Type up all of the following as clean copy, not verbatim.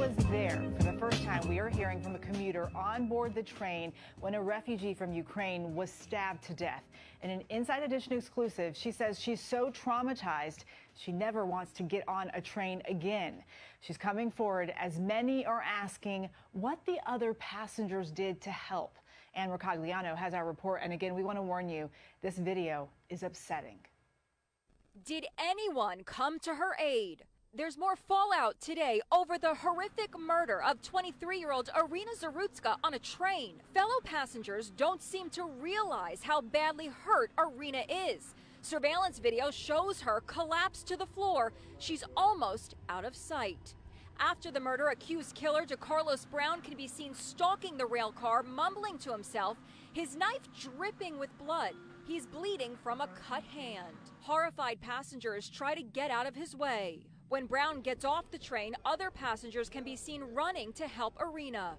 was there. For the first time, we are hearing from a commuter on board the train when a refugee from Ukraine was stabbed to death. In an Inside Edition exclusive, she says she's so traumatized, she never wants to get on a train again. She's coming forward as many are asking what the other passengers did to help. Ann Ricagliano has our report. And again, we want to warn you, this video is upsetting. Did anyone come to her aid? There's more fallout today over the horrific murder of 23-year-old Iryna Zarutska on a train. Fellow passengers don't seem to realize how badly hurt Iryna is. Surveillance video shows her collapse to the floor. She's almost out of sight. After the murder, accused killer DeCarlos Brown can be seen stalking the rail car, mumbling to himself, his knife dripping with blood. He's bleeding from a cut hand. Horrified passengers try to get out of his way. When Brown gets off the train, other passengers can be seen running to help Iryna.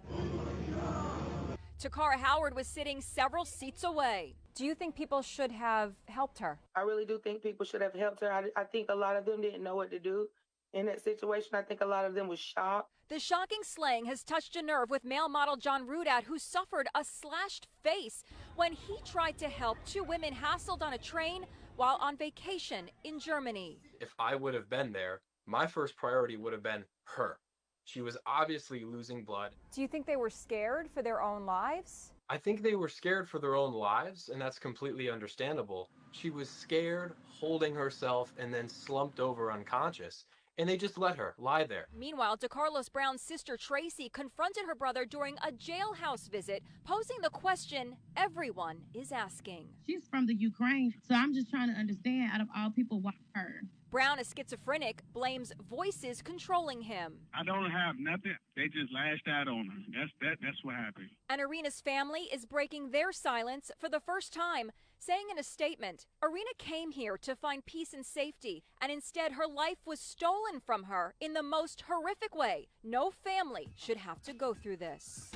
Takara Howard was sitting several seats away. Do you think people should have helped her? I really do think people should have helped her. I think a lot of them didn't know what to do in that situation. I think a lot of them was shocked. The shocking slaying has touched a nerve with male model John Rudat, who suffered a slashed face when he tried to help two women hassled on a train while on vacation in Germany. If I would have been there, my first priority would have been her. She was obviously losing blood. Do you think they were scared for their own lives? I think they were scared for their own lives, and that's completely understandable. She was scared, holding herself, and then slumped over unconscious. And they just let her lie there. Meanwhile, DeCarlos Brown's sister Tracy confronted her brother during a jailhouse visit, posing the question everyone is asking. She's from the Ukraine, so I'm just trying to understand, out of all people, why her? Brown, a schizophrenic, blames voices controlling him. I don't have nothing. They just lashed out on her. That's what happened. And Iryna's family is breaking their silence for the first time, saying in a statement, Iryna came here to find peace and safety, and instead her life was stolen from her in the most horrific way. No family should have to go through this.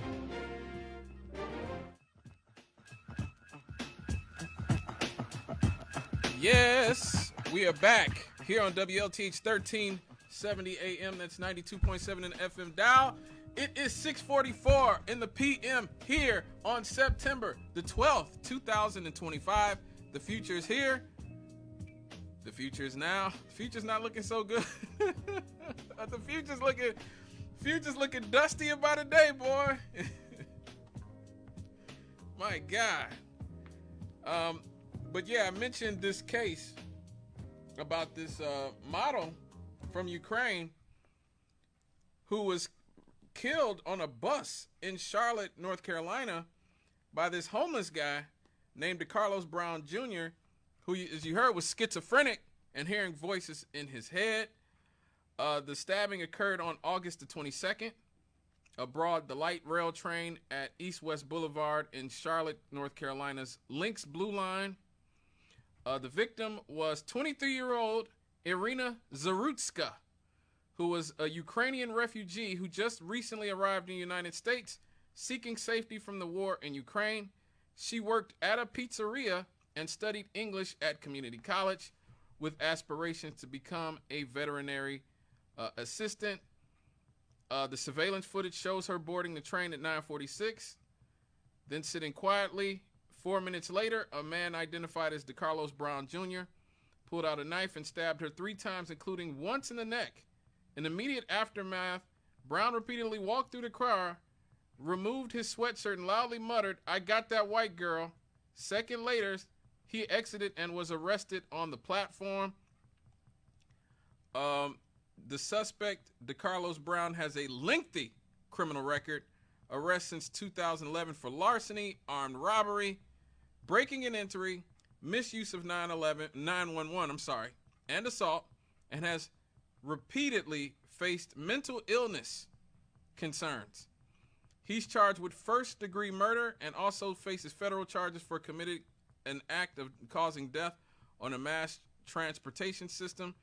Yes, we are back here on WLTH 1370 AM. That's 92.7 in the FM dial. It is 6:44 in the PM here on September the 12th, 2025. The future is here. The future is now. The future's not looking so good. The future's looking dusty about a day, boy. My God. But yeah, I mentioned this case about this model from Ukraine who was killed on a bus in Charlotte, North Carolina by this homeless guy named DeCarlos Brown Jr., who, as you heard, was schizophrenic and hearing voices in his head. The stabbing occurred on August the 22nd aboard the light rail train at East-West Boulevard in Charlotte, North Carolina's Lynx Blue Line. The victim was 23-year-old Iryna Zarutska, who was a Ukrainian refugee who just recently arrived in the United States seeking safety from the war in Ukraine. She worked at a pizzeria and studied English at community college with aspirations to become a veterinary assistant. The surveillance footage shows her boarding the train at 9:46, then sitting quietly. 4 minutes later, a man identified as DeCarlos Brown Jr. pulled out a knife and stabbed her 3 times, including once in the neck. In the immediate aftermath, Brown repeatedly walked through the car, removed his sweatshirt, and loudly muttered, "I got that white girl." Second later, he exited and was arrested on the platform. The suspect, DeCarlos Brown, has a lengthy criminal record. Arrest since 2011 for larceny, armed robbery, breaking and entry, misuse of 911, and assault, and has repeatedly faced mental illness concerns. He's charged with first-degree murder and also faces federal charges for committing an act of causing death on a mass transportation system.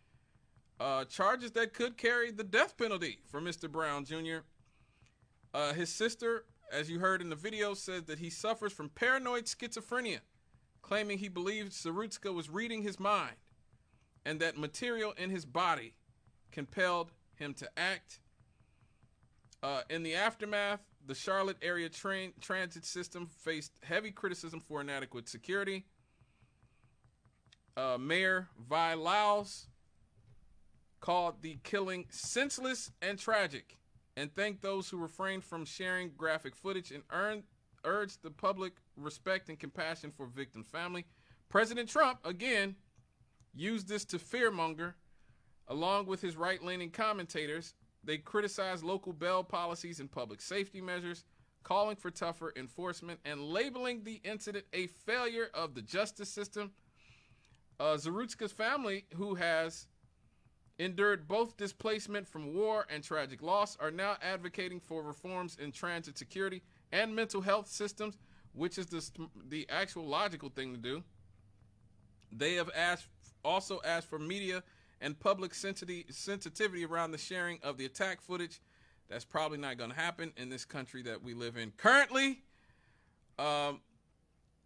Charges that could carry the death penalty for Mr. Brown Jr. His sister, as you heard in the video, says that he suffers from paranoid schizophrenia, claiming he believes Zarutska was reading his mind and that material in his body compelled him to act. In the aftermath, the Charlotte area transit system faced heavy criticism for inadequate security. Mayor Vi Laus called the killing senseless and tragic, and thanked those who refrained from sharing graphic footage, and urged the public respect and compassion for victims' family. President Trump, again, used this to fearmonger, along with his right-leaning commentators. They criticized local bail policies and public safety measures, calling for tougher enforcement and labeling the incident a failure of the justice system. Zarutska's family, who has endured both displacement from war and tragic loss, are now advocating for reforms in transit security and mental health systems, which is the actual logical thing to do. They have also asked for media and public sensitivity around the sharing of the attack footage. That's probably not going to happen in this country that we live in currently.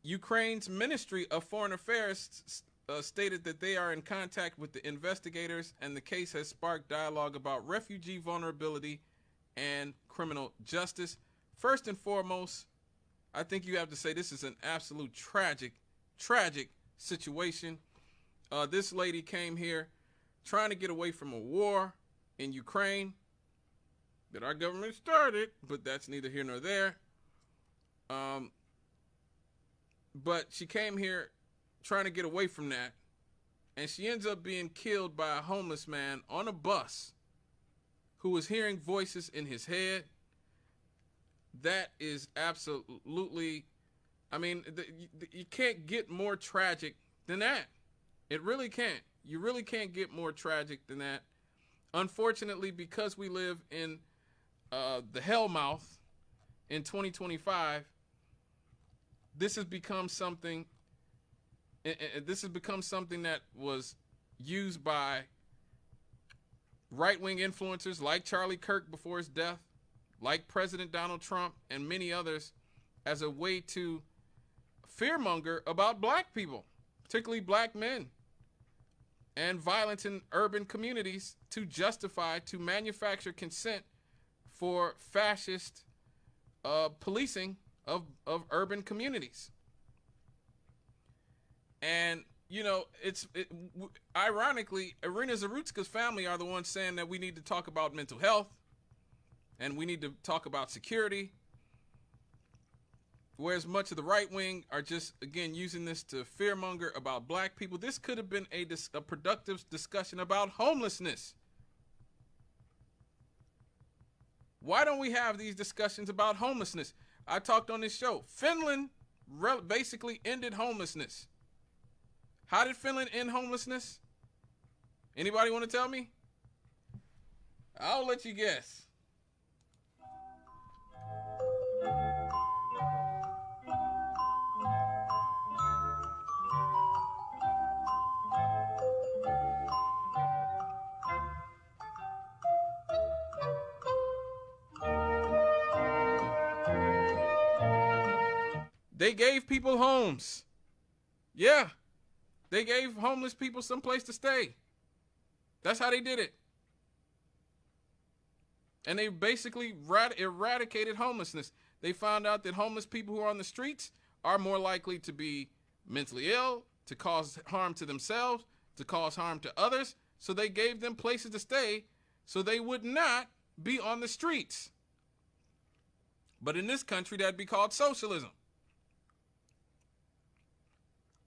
Ukraine's Ministry of Foreign Affairs stated that they are in contact with the investigators, and the case has sparked dialogue about refugee vulnerability and criminal justice. First and foremost, I think you have to say this is an absolute tragic situation. This lady came here trying to get away from a war in Ukraine that our government started, but that's neither here nor there. But she came here trying to get away from that, and she ends up being killed by a homeless man on a bus who was hearing voices in his head. That is absolutely, I mean, you can't get more tragic than that. It really can't. You really can't get more tragic than that. Unfortunately, because we live in the hellmouth in 2025, this has become something. This has become something that was used by right-wing influencers like Charlie Kirk before his death, like President Donald Trump, and many others, as a way to fearmonger about black people, particularly black men, and violence in urban communities to manufacture consent for fascist policing of urban communities. And, you know, ironically, Iryna Zarutska's family are the ones saying that we need to talk about mental health and we need to talk about security, whereas much of the right wing are just, again, using this to fearmonger about black people. This could have been a productive discussion about homelessness. Why don't we have these discussions about homelessness? I talked on this show. Finland basically ended homelessness. How did Finland end homelessness? Anybody want to tell me? I'll let you guess. They gave people homes. Yeah. They gave homeless people some place to stay. That's how they did it. And they basically eradicated homelessness. They found out that homeless people who are on the streets are more likely to be mentally ill, to cause harm to themselves, to cause harm to others. So they gave them places to stay so they would not be on the streets. But in this country, that'd be called socialism.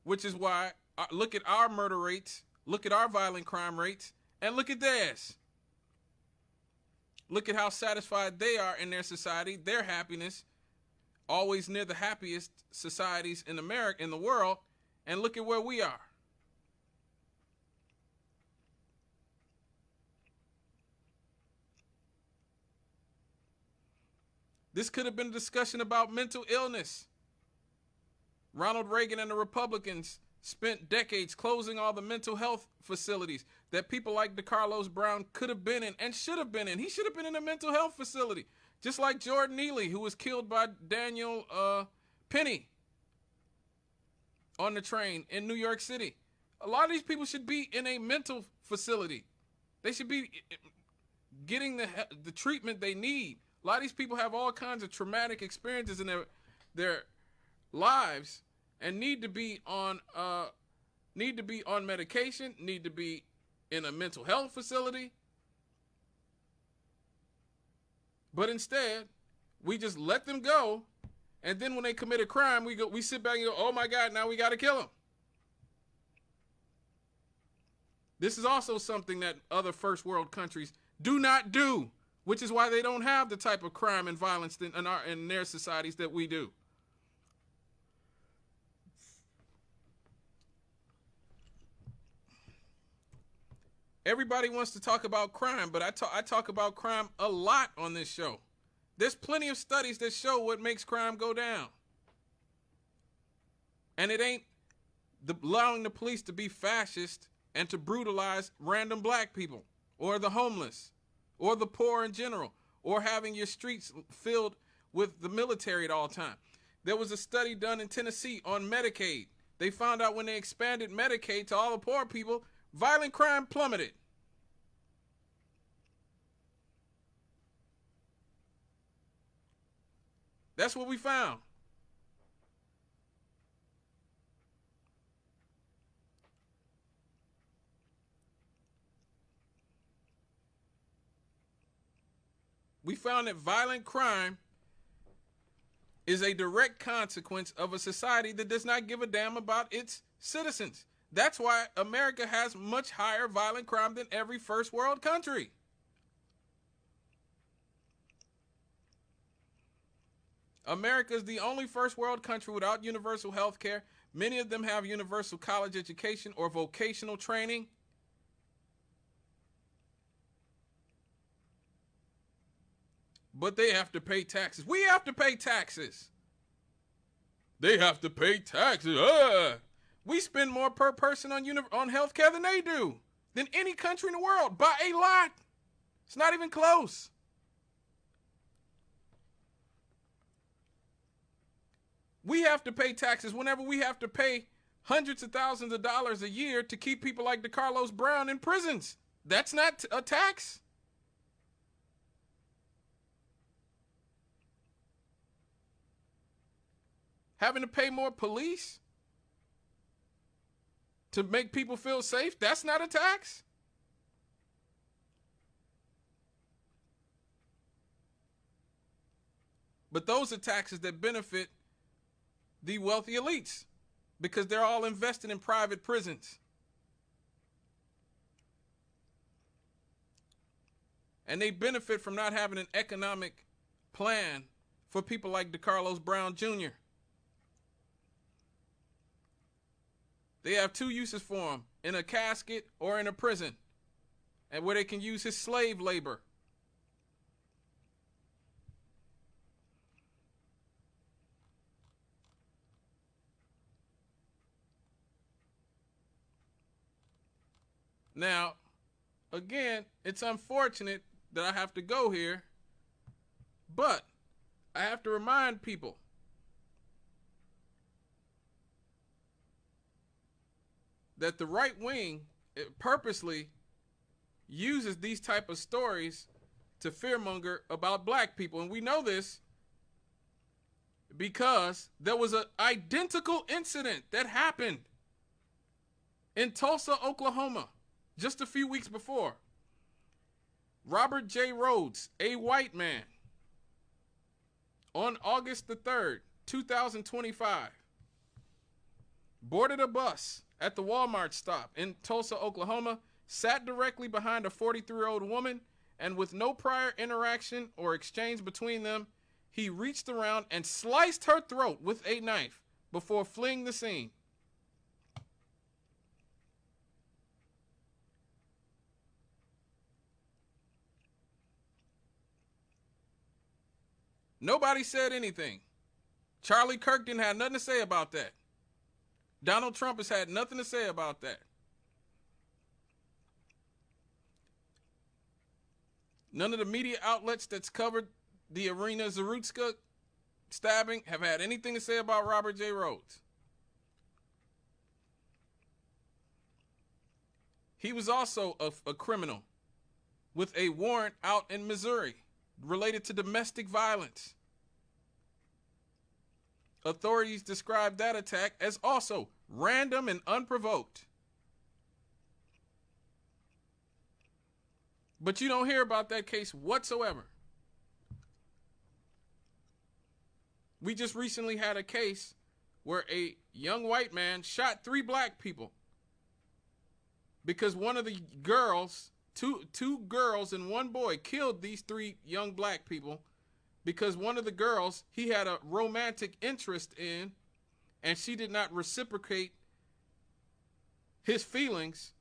Which is why, look at our murder rates, look at our violent crime rates, and look at theirs. Look at how satisfied they are in their society, their happiness, always near the happiest societies in America, in the world, and look at where we are. This could have been a discussion about mental illness. Ronald Reagan and the Republicans spent decades closing all the mental health facilities that people like DeCarlos Brown could have been in and should have been in. He should have been in a mental health facility, just like Jordan Neely, who was killed by Daniel Penny on the train in New York City. A lot of these people should be in a mental facility. They should be getting the treatment they need, A lot of these people have all kinds of traumatic experiences in their lives and need to be on medication, need to be in a mental health facility. But instead, we just let them go, and then when they commit a crime, we sit back and go, oh my God, now we got to kill them. This is also something that other first world countries do not do, which is why they don't have the type of crime and violence in their societies that we do. Everybody wants to talk about crime, but I talk about crime a lot on this show. There's plenty of studies that show what makes crime go down. And it ain't allowing the police to be fascist and to brutalize random black people or the homeless or the poor in general or having your streets filled with the military at all times. There was a study done in Tennessee on Medicaid. They found out when they expanded Medicaid to all the poor people, violent crime plummeted. That's what we found. We found that violent crime is a direct consequence of a society that does not give a damn about its citizens. That's why America has much higher violent crime than every first world country. America is the only first world country without universal health care. Many of them have universal college education or vocational training. But they have to pay taxes. We have to pay taxes. They have to pay taxes. We spend more per person on health care than they do, than any country in the world, by a lot. It's not even close. We have to pay taxes whenever we have to pay hundreds of thousands of dollars a year to keep people like DeCarlos Brown in prisons. That's not a tax. Having to pay more police to make people feel safe, that's not a tax. But those are taxes that benefit the wealthy elites because they're all invested in private prisons. And they benefit from not having an economic plan for people like DeCarlos Brown Jr. They have two uses for him, in a casket or in a prison, and where they can use his slave labor. Now, again, it's unfortunate that I have to go here, but I have to remind people that the right wing purposely uses these type of stories to fearmonger about black people. And we know this because there was an identical incident that happened in Tulsa, Oklahoma, just a few weeks before. Robert J. Rhodes, a white man, on August the 3rd, 2025, boarded a bus at the Walmart stop in Tulsa, Oklahoma, sat directly behind a 43-year-old woman, and with no prior interaction or exchange between them, he reached around and sliced her throat with a knife before fleeing the scene. Nobody said anything. Charlie Kirk didn't have nothing to say about that. Donald Trump has had nothing to say about that. None of the media outlets that's covered the Iryna Zarutska stabbing have had anything to say about Robert J. Rhodes. He was also a criminal with a warrant out in Missouri related to domestic violence. Authorities described that attack as also random and unprovoked. But you don't hear about that case whatsoever. We just recently had a case where a young white man shot 3 black people because one of the girls, two girls and one boy, killed these 3 young black people because one of the girls he had a romantic interest in, and she did not reciprocate his feelings,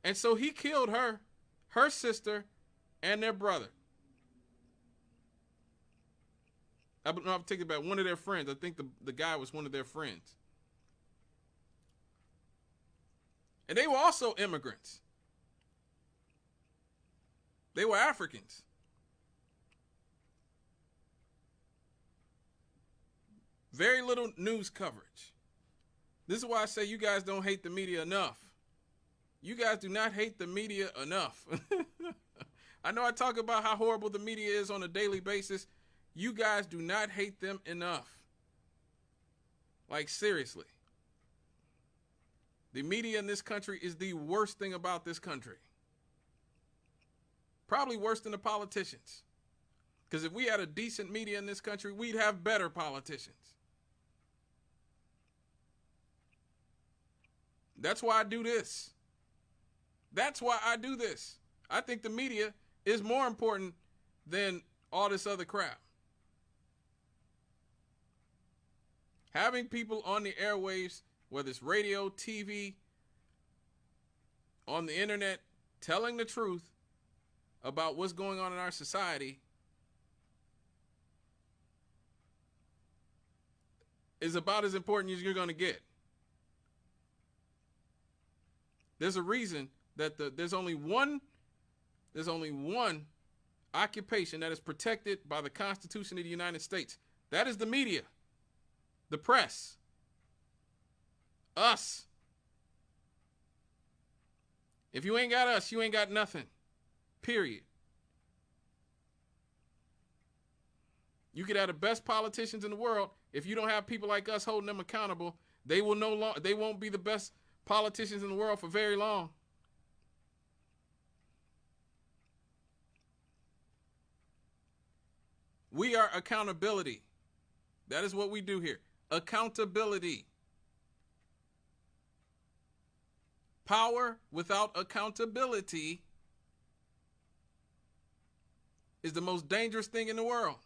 and so he killed her sister, and their brother. I'm thinking about one of their friends. I think the guy was one of their friends. And they were also immigrants. They were Africans. Very little news coverage. This is why I say you guys don't hate the media enough. You guys do not hate the media enough. I know I talk about how horrible the media is on a daily basis. You guys do not hate them enough. Like, seriously. The media in this country is the worst thing about this country. Probably worse than the politicians. Because if we had a decent media in this country, we'd have better politicians. That's why I do this. That's why I do this. I think the media is more important than all this other crap. Having people on the airwaves, whether it's radio, TV, on the internet, telling the truth about what's going on in our society is about as important as you're going to get. There's a reason that there's only one occupation that is protected by the Constitution of the United States. That is the media, the press, us. If you ain't got us, you ain't got nothing. Period. You could have the best politicians in the world. If you don't have people like us holding them accountable, they won't be the best politicians in the world for very long. We are accountability. That is what we do here. Accountability. Power without accountability is the most dangerous thing in the world.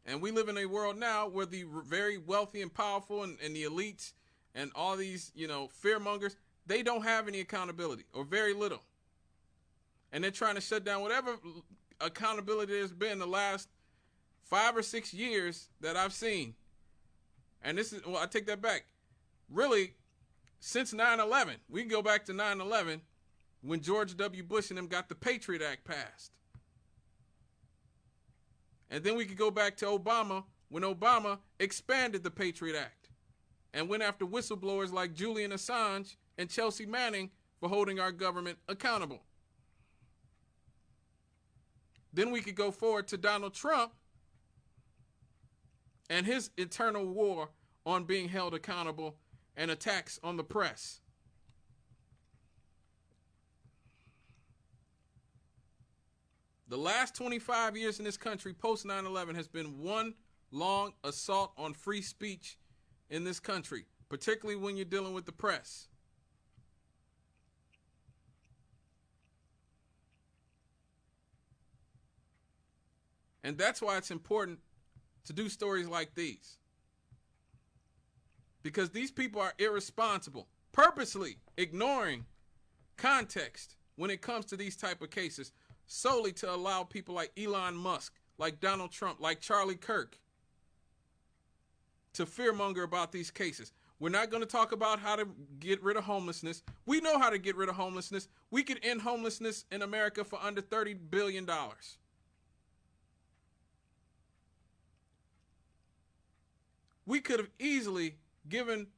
And we live in a world now where the very wealthy and powerful and the elites and all these, fearmongers, they don't have any accountability or very little. And they're trying to shut down whatever accountability there's been the last 5 or 6 years that I've seen. And I take that back. Really, since 9/11, we can go back to 9/11 when George W. Bush and them got the Patriot Act passed. And then we could go back to Obama when Obama expanded the Patriot Act and went after whistleblowers like Julian Assange and Chelsea Manning for holding our government accountable. Then we could go forward to Donald Trump and his eternal war on being held accountable and attacks on the press. The last 25 years in this country, post 9/11, has been one long assault on free speech in this country, particularly when you're dealing with the press. And that's why it's important to do stories like these. Because these people are irresponsible, purposely ignoring context when it comes to these type of cases, solely to allow people like Elon Musk, like Donald Trump, like Charlie Kirk to fearmonger about these cases. We're not going to talk about how to get rid of homelessness. We know how to get rid of homelessness. We could end homelessness in America for under $30 billion. We could have easily given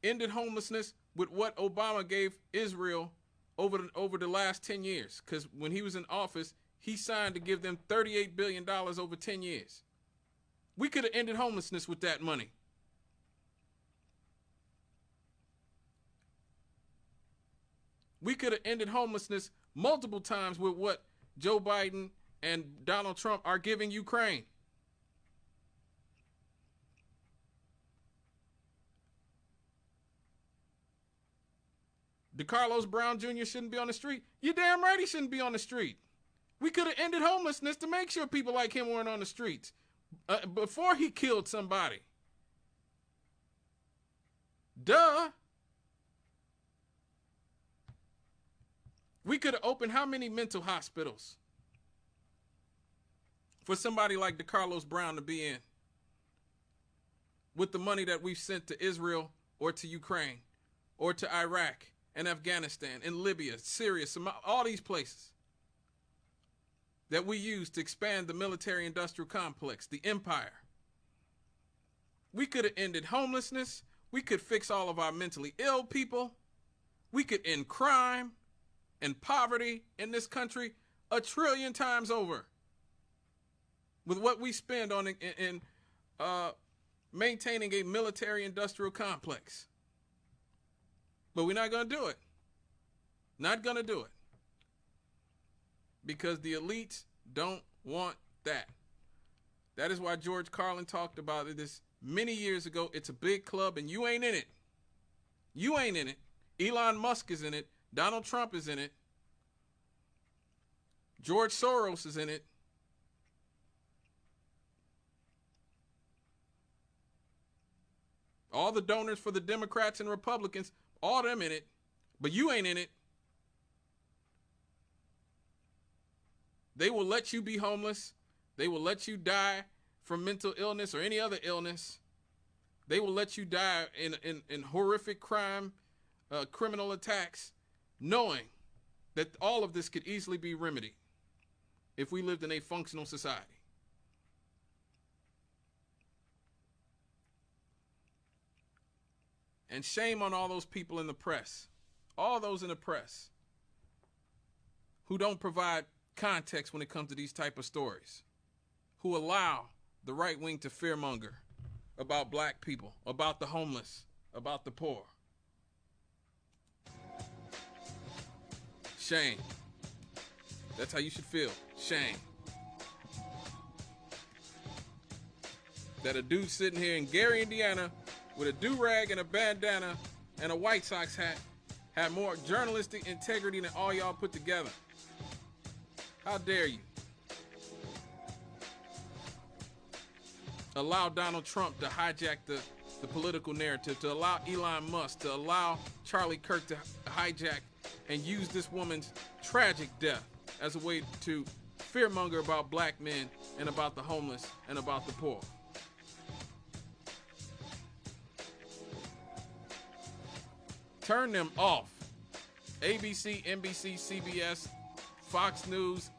ended homelessness with what Obama gave Israel over the last 10 years. Because when he was in office, he signed to give them $38 billion over 10 years. We could have ended homelessness with that money. We could have ended homelessness multiple times with what Joe Biden and Donald Trump are giving Ukraine. DeCarlos Brown Jr. shouldn't be on the street. You're damn right he shouldn't be on the street. We could have ended homelessness to make sure people like him weren't on the streets before he killed somebody. Duh. We could have opened how many mental hospitals for somebody like DeCarlos Brown to be in with the money that we've sent to Israel or to Ukraine or to Iraq and Afghanistan and Libya, Syria, Somalia, all these places that we use to expand the military-industrial complex, the empire. We could have ended homelessness. We could fix all of our mentally ill people. We could end crime and poverty in this country 1 trillion times over with what we spend on in maintaining a military-industrial complex. But we're not going to do it. Not going to do it. Because the elites don't want that. That is why George Carlin talked about this many years ago. It's a big club and you ain't in it. You ain't in it. Elon Musk is in it. Donald Trump is in it. George Soros is in it. All the donors for the Democrats and Republicans, all them in it, but you ain't in it. They will let you be homeless. They will let you die from mental illness or any other illness. They will let you die in horrific crime, criminal attacks, knowing that all of this could easily be remedied if we lived in a functional society. And shame on all those people in the press, all those in the press who don't provide context when it comes to these type of stories, who allow the right wing to fearmonger about black people, about the homeless, about the poor. Shame. That's how you should feel. Shame. That a dude sitting here in Gary, Indiana, with a do-rag and a bandana and a White Sox hat had more journalistic integrity than all y'all put together. How dare you? Allow Donald Trump to hijack the political narrative, to allow Elon Musk, to allow Charlie Kirk to hijack and use this woman's tragic death as a way to fearmonger about black men and about the homeless and about the poor. Turn them off. ABC, NBC, CBS, Fox News,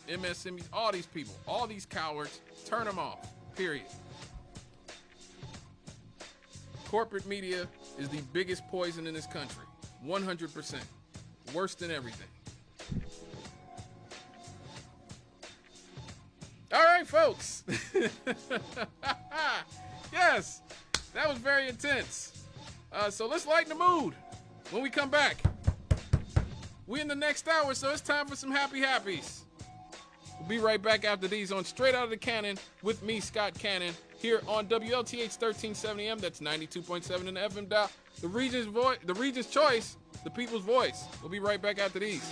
MSNBC, all these people, all these cowards, turn them off, period. Corporate media is the biggest poison in this country, 100%, worse than everything. All right, folks. Yes, that was very intense. So let's lighten the mood when we come back. We're in the next hour, so it's time for some happy happies. We'll be right back after these on Straight Out of the Cannon with me, Scott Cannon, here on WLTH 1370M. That's 92.7 in the FM dial. The region's voice, the region's choice, the people's voice. We'll be right back after these.